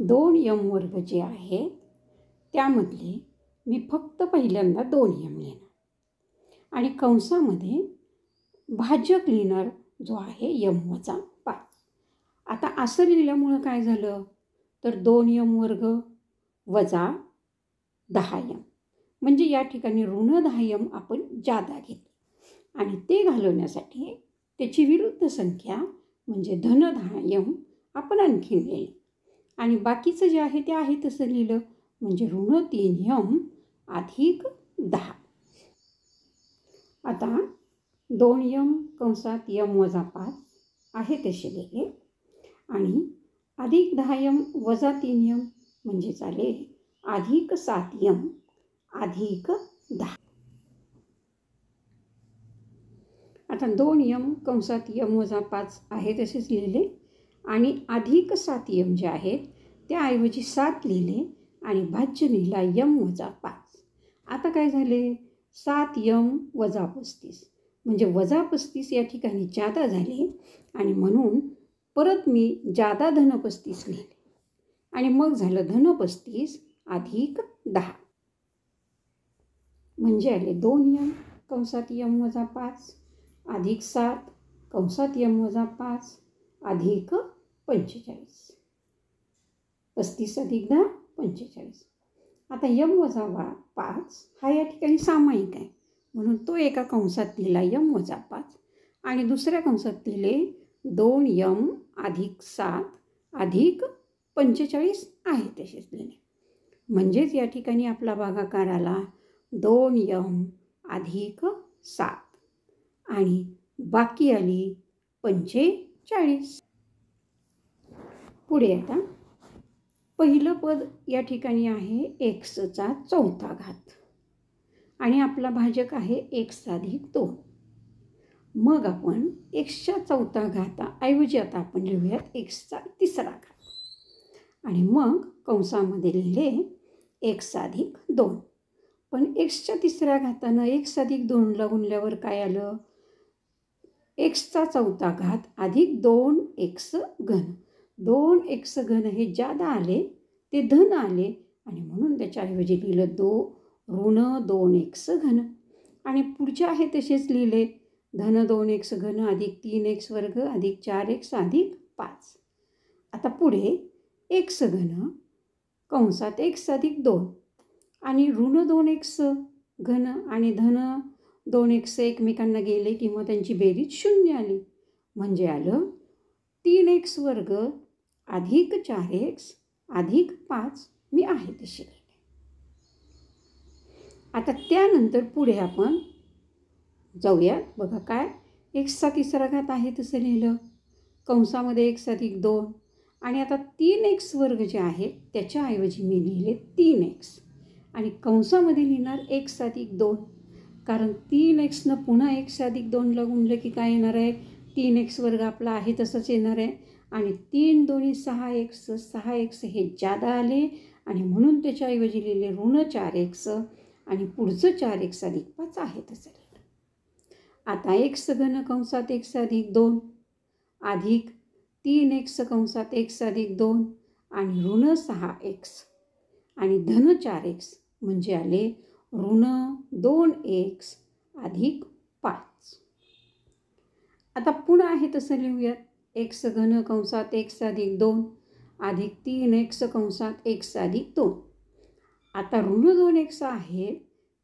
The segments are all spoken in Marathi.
2m वर्ग जे आहे त्यामधले मी फक्त पहिल्यांदा 2m लिहिणार आणि कंसामध्ये भाजक लिहिणार जो आहे m-5. आता असं लिहिल्यामुळं काय झालं तर 2m वर्ग वजा 10m म्हणजे या ठिकाणी ऋण 10m आपण जादा घेतली आणि ते घालवण्यासाठी त्याची विरुद्ध संख्या म्हणजे धन 10m आपण आणखीन लिहिली आणि बाकीचं जे आहे ते आहे तसं लिहिलं म्हणजे ऋण 3m अधिक 10. आता 2m कंसात m-5 आहे तसे लिहिले आणि अधिक 10m वजा 3m म्हणजे झाले अधिक 7m अधिक 10. आता 2m कंसात m-5 आहे तसेच लिहिले आणि अधिक 7m जे आहेत त्याऐवजी 7 लिहिले आणि भाज्य लिहिला m-5. आता काय झाले 7m वजा 35 म्हणजे वजा 35 या ठिकाणी जादा झाले आणि म्हणून परत मी जादा धन 35 लिहिले आणि मग झालं धन 35 अधिक 10 म्हणजे आले 2m कंसात m-5 अधिक 7 कंसात m-5 अधिक 45. 35 अधिक 10 45. आता m-5 हा या ठिकाणी सामायिक आहे म्हणून तो एका कंसात लिहिला m-5 आणि दुसऱ्या कंसात लिहिले 2m अधिक 7 अधिक 45 आहे तसेच लिहिले म्हणजेच या ठिकाणी आपला भागाकार आला 2m अधिक 7 आणि बाकी आली 45. पुढे आता पहिलं पद या ठिकाणी आहे x-चा चौथा घात आणि आपला भाजक आहे x अधिक 2. मग आपण x-च्या चौथा घाताऐवजी आता आपण लिहूयात x-चा तिसरा घात आणि मग कंसामध्ये लिहिले x अधिक 2. पण x-च्या तिसऱ्या घातानं x अधिक 2ला गुणल्यावर काय आलं x-चा चौथा घात अधिक 2x घन. 2x घन हे जादा आले ते धन आले आणि म्हणून त्याच्याऐवजी लिहिलं ऋण 2x घन आणि पुढचे आहे तसेच लिहिले धन 2x घन अधिक 3x वर्ग अधिक 4x अधिक 5. आता पुढे x घन कंसात x अधिक 2 आणि ऋण 2x घन आणि धन 2x एकमेकांना गेले किंवा त्यांची बेरीज 0 आली म्हणजे आलं 3x वर्ग अधिक 4x अधिक 5 मी आहे तसे लिहिले. आता त्यानंतर पुढे आपण जाऊया बघा काय x-चा तिसरा घात आहे तसं लिहिलं कंसामध्ये x अधिक 2 आणि आता 3x वर्ग जे आहे त्याच्याऐवजी मी लिहिले 3x आणि कंसामध्ये लिहिणार x अधिक 2 कारण 3xनं पुन्हा x अधिक 2ला गुणलं की काय येणार आहे 3x वर्ग आपला आहे तसंच येणार आहे आणि 3 दोन्ही 6x 6x हे जादा आले आणि म्हणून त्याच्याऐवजी लिहिले ऋण 4x आणि पुढचं 4x अधिक 5 आहे तसं लिहिलं. आता x घन कंसात x अधिक 2 अधिक 3x कंसात x अधिक 2 आणि ऋण 6x आणि धन 4x म्हणजे आले ऋण 2x अधिक 5. आता पुन्हा आहे तसं लिहूयात x घन कंसात x अधिक 2 अधिक 3x कंसात x अधिक 2. आता ऋण 2x आहे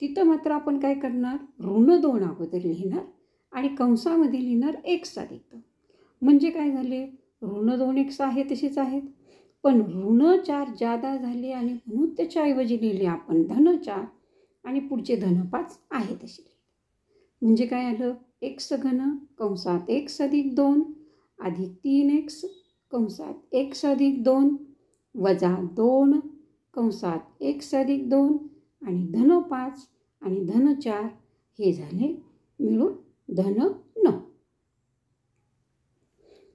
तिथं मात्र आपण काय करणार ऋण 2 अगोदर लिहिणार आणि कंसामध्ये लिहिणार x अधिक 2 म्हणजे काय झाले ऋण 2x आहे तसेच आहेत पण ऋण 4 जादा झाले आणि म्हणून त्याच्याऐवजी लिहिले आपण धन 4 आणि पुढचे धन 5 आहे तसे लिहिले म्हणजे काय आलं x घन कंसात x अधिक 2 अधिक 3x कंसात x अधिक 2 वजा 2 कंसात x अधिक 2 आणि धन 5 आणि धन 4 हे झाले मिळून धन 9.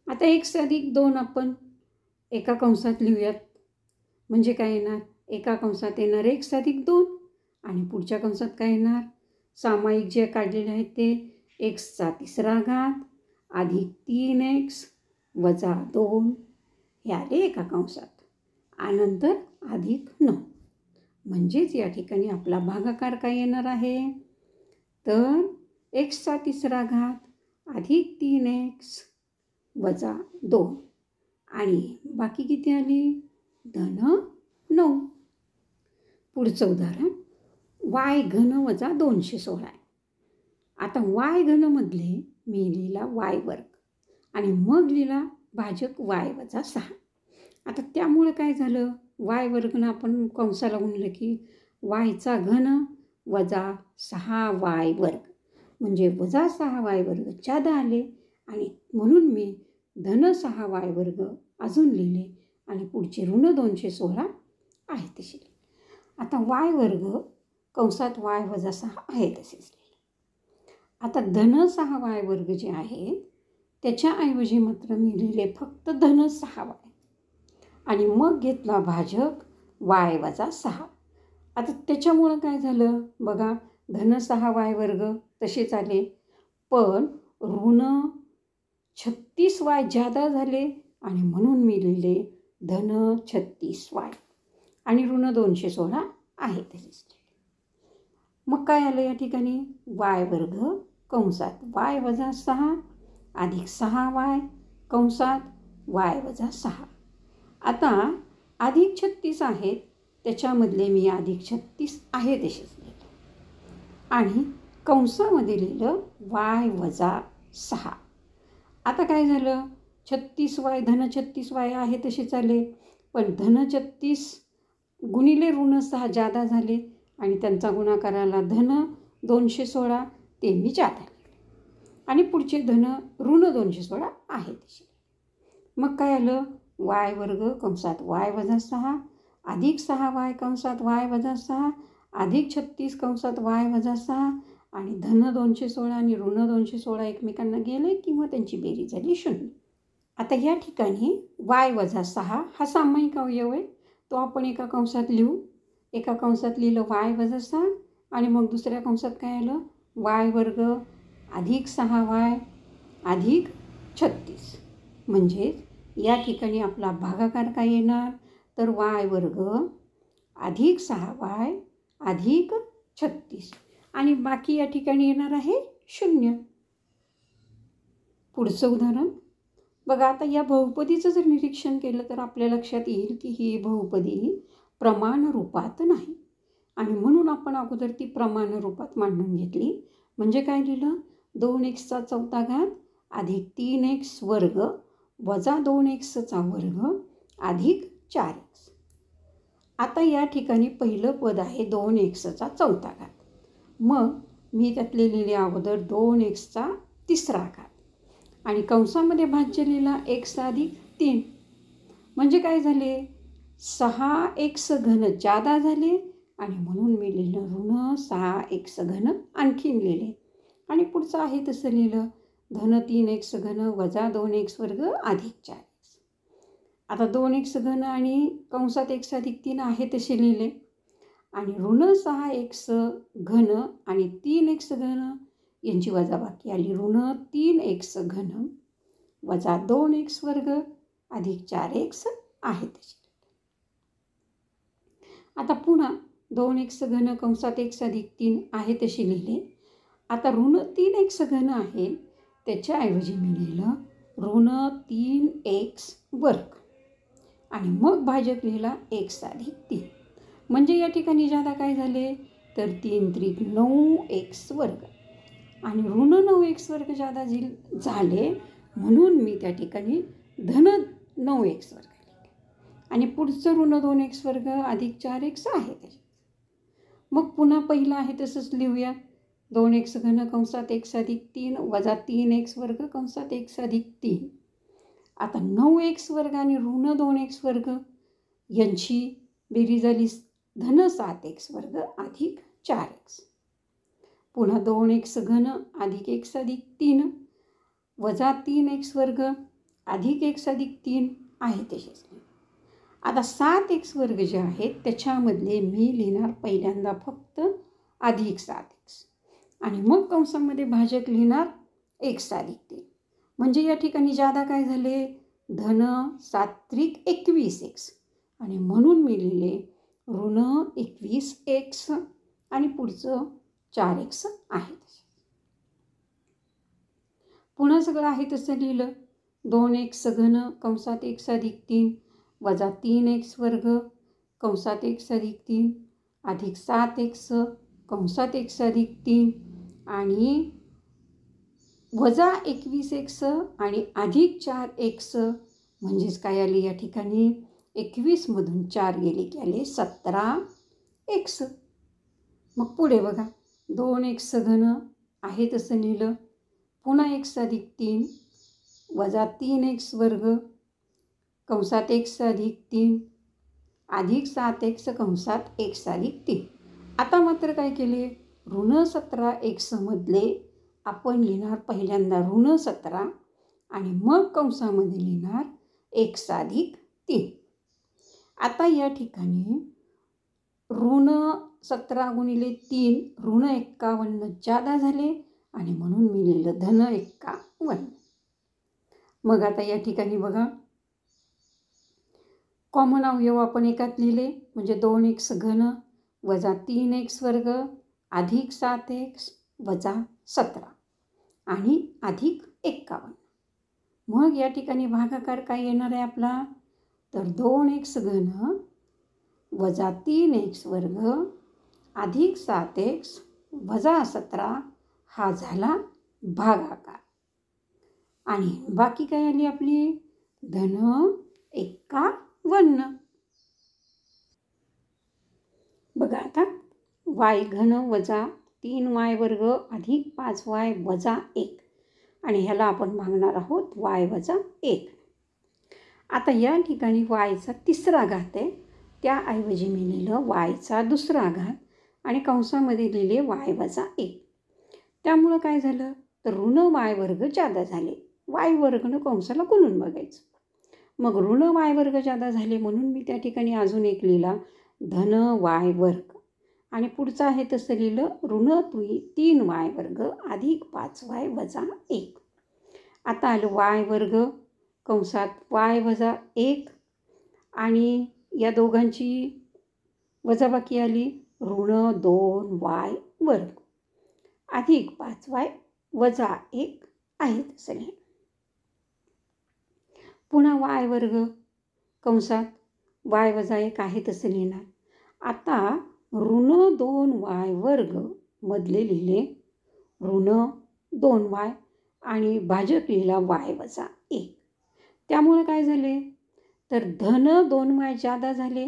आता x अधिक 2 आपण एका कंसात लिहूयात म्हणजे काय येणार एका कंसात येणार x अधिक 2 आणि पुढच्या कंसात काय येणार सामायिक जे काढलेले आहेत ते x-चा तिसरा घात अधिक 3x वजा 2 हे आले एका कंसात नंतर अधिक 9. म्हणजेच या ठिकाणी आपला भागाकार काय येणार आहे, तर एक्सचा तिसरा घात अधिक 3x वजा 2 आणि बाकी किती आली, धन 9. पुढचं उदाहरण y घन वजा 216 आहे. आता y घनमधले मी लिहिला y वर्ग आणि मग लिहिला भाजक y वजा 6. आता त्यामुळे काय झालं, y वर्गनं आपण कंसाला गुणलं की yचा घन वजा 6y वर्ग म्हणजे वजा 6y वर्ग जादा आले आणि म्हणून मी धन 6y वर्ग अजून लिहिले आणि पुढचे ऋण 216 आहे तसे लिहिले. आता y वर्ग कंसात y वजा 6 आहे तसेच लिहिले. आता धन 6y वर्ग जे आहे त्याच्याऐवजी मात्र मी लिहिले फक्त धन 6y आणि मग घेतला भाजक y वजा 6. आता त्याच्यामुळं काय झालं बघा, धन 6y वर्ग तसेच आले पण ऋण 36y जादा झाले आणि म्हणून मी लिहिले धन 36y आणि ऋण 216 आहे तसेच. मग काय आलं या ठिकाणी, y वर्ग कंसात y वजा 6 अधिक 6y कंसात y वजा 6. आता अधिक 36 आहेत त्याच्यामधले मी अधिक 36 आहे तसेच लिहिले आणि कंसामध्ये लिहिलं y वजा 6. आता काय झालं, 36y धन 36y आहे तसेच आले पण धन 36 गुणिले ऋण 6 जादा झाले आणि त्यांचा गुणाकाराला धन 216 ते मी जादा आणि पुढचे धन ऋण 216 आहे तसे. मग काय आलं, y वर्ग कंसात y वजा 6 अधिक 6y कंसात y वजा 6 अधिक 36 कंसात y वजा 6 आणि धन 216 आणि ऋण 216 एकमेकांना गेले किंवा त्यांची बेरीज झाली 0. आता या ठिकाणी y वजा 6 हा सामायिक अवयव आहे, तो आपण एका कंसात लिहू. एका कंसात लिहिलं y वजा 6 आणि मग दुसऱ्या कंसात काय आलं, y वर्ग अधिक 6y अधिक 36. म्हणजे या ठिकाणी आपला भागाकार काय येणार, तर y वर्ग अधिक 6y अधिक 36 आणि बाकी या ठिकाणी येणार आहे 0. पुढचं उदाहरण बघा. आता या बहुपदीचं जर निरीक्षण केलं तर आपल्या लक्षात येईल की ही बहुपदी प्रमाण रूपात नाही आणि म्हणून आपण अगोदर ती प्रमाण रूपात मांडून घेतली. म्हणजे काय लिहिलं, 2xचा चौथा घात अधिक 3x वर्ग वजा 2xचा वर्ग अधिक 4x. आता या ठिकाणी पहिलं पद आहे 2xचा चौथा घात. मग मी त्यातले लिहिले अगोदर 2xचा तिसरा घात आणि कंसामध्ये भाज्य लिहिला x अधिक 3. म्हणजे काय झाले, 6x घन जादा झाले आणि म्हणून मी लिहिलं ऋण 6x घन आणखीन लिहिले आणि पुढचं आहे तसं लिहिलं धन 3x घन वजा 2x वर्ग अधिक 4x. आता 2x घन आणि कंसात x अधिक 3 आहे तसे लिहिले आणि ऋण 6x घन आणि 3x घन यांची वजाबाकी आली, ऋण 3x घन वजा 2x वर्ग अधिक 4x आहे तसे. आता पुन्हा 2x घन कंसात x अधिक 3 आहे तसे लिहिले. आता ऋण 3x घन आहे त्याच्याऐवजी मी लिहिलं ऋण 3x वर्ग आणि मग भाजक लिहिला x अधिक 3. म्हणजे या ठिकाणी जादा काय झाले, तर 3 त्रिक 9x वर्ग आणि ऋण 9x वर्ग जादा झाले म्हणून मी त्या ठिकाणी धन 9x वर्ग लिहिले आणि पुढचं ऋण 2x वर्ग अधिक 4x आहे त्याच्यात. मग पुन्हा पहिलं आहे तसंच लिहूया, 2x घन कंसात x अधिक 3 वजा 3x वर्ग कंसात x अधिक 3. आता 9x वर्ग आणि ऋण 2x वर्ग यांची बेरीज झाली धन 7x वर्ग अधिक 4x. पुन्हा 2x घन अधिक x अधिक 3 वजा 3x वर्ग अधिक x अधिक 3 आहे तसेच. आता 7x वर्ग जे आहेत त्याच्यामधले मी लिहिणार पहिल्यांदा फक्त अधिक 7x आणि मग कंसामध्ये भाजक लिहिणार x अधिक 3. म्हणजे या ठिकाणी जादा काय झाले, धन 7 त्रिक 21x आणि म्हणून मी लिहिले ऋण 21x आणि पुढचं 4x आहे. पुन्हा सगळं आहे तसं लिहिलं. 2x घन कंसात x अधिक 3 वजा 3x वर्ग कंसात x अधिक 3 अधिक 7x कंसात x अधिक 3 आणि वजा 21x आणि अधिक 4x म्हणजेच काय आले या ठिकाणी 21मधून 4 गेले की आले 17x. मग पुढे बघा 2x घन आहे तसं लिहिलं. पुन्हा x अधिक 3 वजा 3x वर्ग कंसात x अधिक 3 अधिक 7x कंसात x अधिक 3. आता मात्र काय केले ऋण 17x मधले आपण लिहिणार पहिल्यांदा ऋण 17 आणि मग कंसामध्ये लिहिणार x अधिक 3. आता या ठिकाणी ऋण 17 गुणिले 3 ऋण 51 जादा झाले आणि म्हणून मी लिहिलं धन 51. मग आता या ठिकाणी बघा कॉमन अवयव आपण एकात लिहिले म्हणजे 2x घन वजा 3x वर्ग अधिक 7x वजा 17 आणि अधिक 51. मग या ठिकाणी भागाकार काय येणार आहे आपला तर 2x घन वजा 3x वर्ग अधिक 7x वजा 17 हा झाला भागाकार. आणि बाकी काय आली आपली धन 51. बघा आता y घन वजा 3y वर्ग अधिक 5y वजा 1 आणि ह्याला आपण भागणार आहोत y वजा 1. आता या ठिकाणी yचा तिसरा घात आहे त्याऐवजी मी लिहिलं yचा दुसरा घात आणि कंसामध्ये लिहिले y वजा 1. त्यामुळं काय झालं तर ऋण y वर्ग जादा झाले. y वर्गनं कंसाला गुणून बघायचं. मग ऋण y वर्ग जादा झाले म्हणून मी त्या ठिकाणी अजून एक लिहिला धन y वर्ग आणि पुढचं आहे तसं लिहिलं ऋण 3y वर्ग अधिक 5y वजा 1. आता आलं y वर्ग कंसात y वजा 1 आणि या दोघांची वजाबाकी आली ऋण 2y वर्ग अधिक 5y वजा 1 आहे तसं लिहिलं. पुन्हा y वर्ग कंसात y वजा 1 आहे तसं लिहिणार. आता ऋण 2y वर्ग मधले लिहिले ऋण 2y आणि भाजक लिहिला y वजा 1. त्यामुळे काय झाले तर धन 2y जादा झाले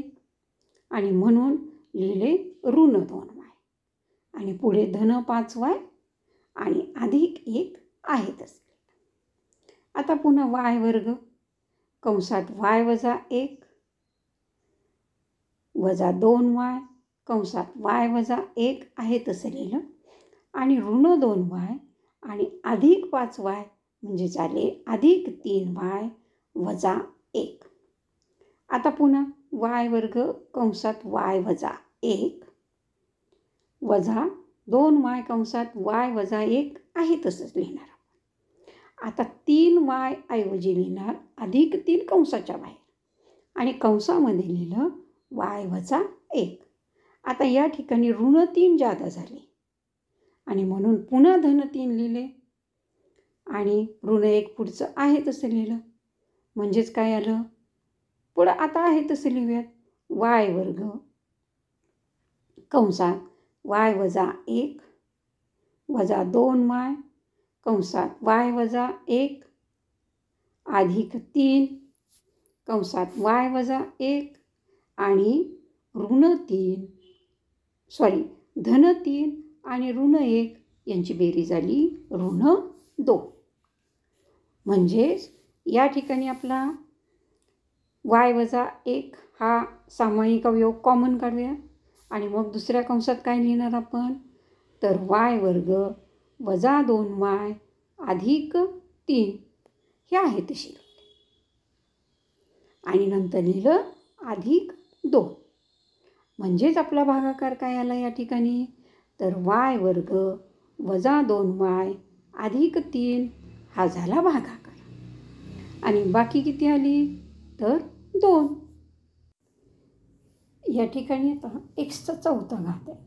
आणि म्हणून लिहिले ऋण 2y आणि पुढे धन 5y आणि अधिक 1 आहे तसे. आता पुन्हा y वर्ग कंसात y वजा 1 वजा 2y कंसात y वजा 1 आहे तसं लिहिलं आणि ऋण 2y आणि अधिक 5y म्हणजे झाले अधिक 3y वजा 1. आता पुन्हा y वर्ग कंसात y वजा 1 वजा 2y कंसात y वजा 1 आहे तसंच लिहिणार. आता 3y ऐवजी लिहिणार अधिक 3 कंसाच्या बाहेर आणि कंसामध्ये लिहिलं y वजा 1. आता या ठिकाणी ऋण 3 जादा झाले आणि म्हणून पुन्हा धन 3 लिहिले आणि ऋण 1 पुढचं आहे तसं लिहिलं. म्हणजेच काय आलं पुढं आता आहे तसं लिहूयात y वर्ग कंसात y वजा 1 वजा 2y कंसात y वजा 1 अधिक 3 कंसात y वजा 1 आणि धन 3 आणि ऋण 1 यांची बेरीज झाली ऋण 2. म्हणजेच या ठिकाणी आपला y वजा 1 हा सामायिक अवयव कॉमन काढूया आणि मग दुसऱ्या कंसात काय लिहिणार आपण तर y वर्ग वजा 2y अधिक 3 हे आहे तशी आणि नंतर लिहिलं अधिक 2. म्हणजेच आपला भागाकार काय आला या ठिकाणी तर y वर्ग वजा 2y अधिक 3 हा झाला भागाकार आणि बाकी किती आली तर 2. या ठिकाणी आता एक्सचा चौथा घात आहे,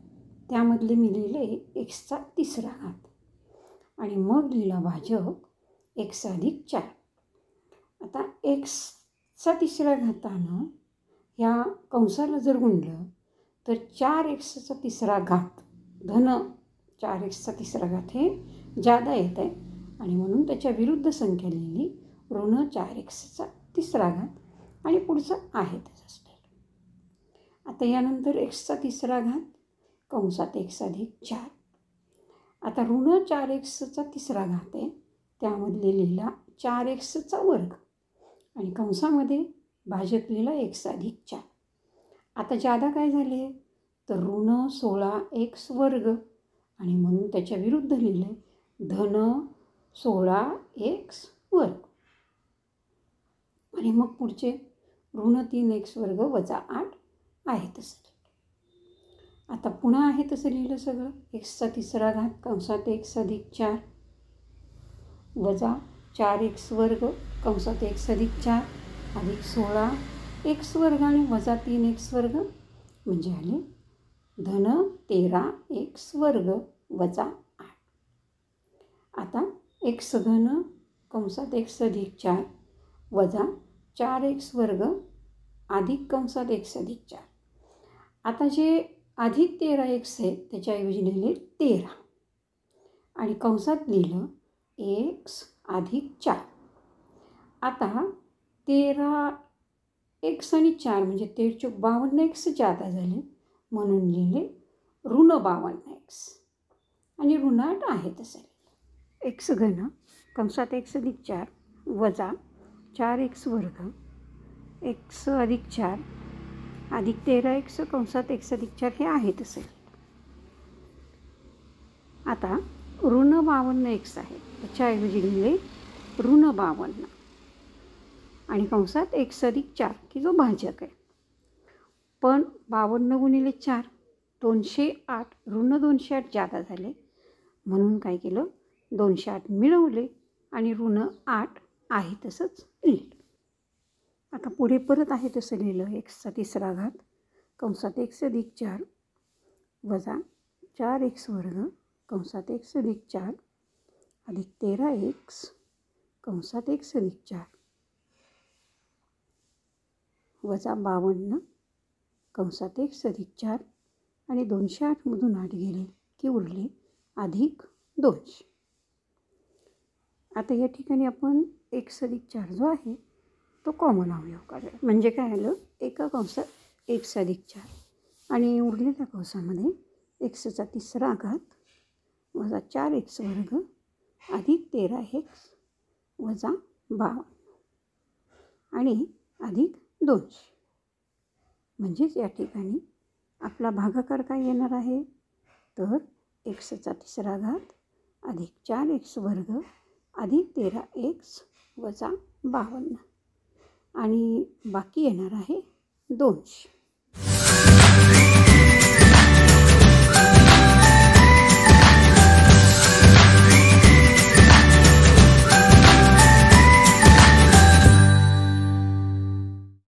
त्यामधले मी लिहिले एक्सचा तिसरा घात आणि मग लिहिला भाजक एक्स अधिक 4. आता एक्सचा तिसऱ्या घातानं ह्या कंसाला जर गुणलं तर 4x तिसरा घात धन 4x तिसरा घात हे जादा येत आहे आणि म्हणून त्याच्या विरुद्ध संख्या लिहिली ऋण 4x तिसरा घात आणि पुढचं आहे तसंच. आता यानंतर एक्सचा तिसरा घात कंसात x अधिक 4. आता ऋण 4x तिसरा घात आहे, त्यामधले लिहिला 4x वर्ग आणि कंसामध्ये भाजक लिहिला x अधिक 4. आता जादा काय झाले तर ऋण 16x वर्ग आणि म्हणून त्याच्या विरुद्ध लिहिले धन 16x वर्ग आणि मग पुढचे ऋण 3x वर्ग वजा 8 आहे तसं. आता पुन्हा आहे तसं लिहिलं सगळं. एक्सचा तिसरा घात कंसात x अधिक 4 वजा 4x वर्ग कंसात x अधिक 4 अधिक 16x वर्ग आणि वजा 3x वर्ग म्हणजे आले धन 13x वर्ग वजा 8. आता x घन कंसात x अधिक 4 वजा 4x वर्ग अधिक कंसात x अधिक 4. आता जे अधिक 13x आहे त्याच्याऐवजी लिहिले 13 आणि कंसात लिहिलं x अधिक 4. आता 13x आणि 4 म्हणजे 13×52x जादा झाले म्हणून लिहिले ऋण 52x आणि ऋण 8 आहे तसं लिहिलं. x घन कंसात x अधिक 4 वजा 4x वर्ग x अधिक 4 अधिक 13x कंसात x अधिक 4 हे आहे तसं. आता ऋण 52x आहे त्याच्याऐवजी लिहिले ऋण 52 आणि कंसात x अधिक 4 की जो भाजक आहे. पण 52 गुणिले 4 208 ऋण 208 जादा झाले म्हणून काय केलं 208 मिळवले आणि ऋण 8 आहे तसंच लिहिलं. आता पुढे परत आहे तसं लिहिलं एक्सचा तिसरा घात कंसात x अधिक 4 वजा 4x वर्ग कंसात x अधिक 4 अधिक 13x कंसात x अधिक 4 वजा 52 कंसात x अधिक 4 आणि 208मधून 8 गेले की उरले अधिक 200. आता या ठिकाणी आपण x अधिक 4 जो आहे तो कॉमन अवयव काढूया. म्हणजे काय आलं एका कंसात x अधिक 4 आणि उरलेल्या कंसामध्ये एक्सचा तिसरा घात वजा 4x वर्ग अधिक 13x वजा 52 आणि अधिक 200. म्हणजेच या ठिकाणी आपला भागाकार काय येणार आहे तर एक्सचा तिसरा घात अधिक 4x वर्ग अधिक 13x वजा 52 आणि बाकी येणार आहे 200.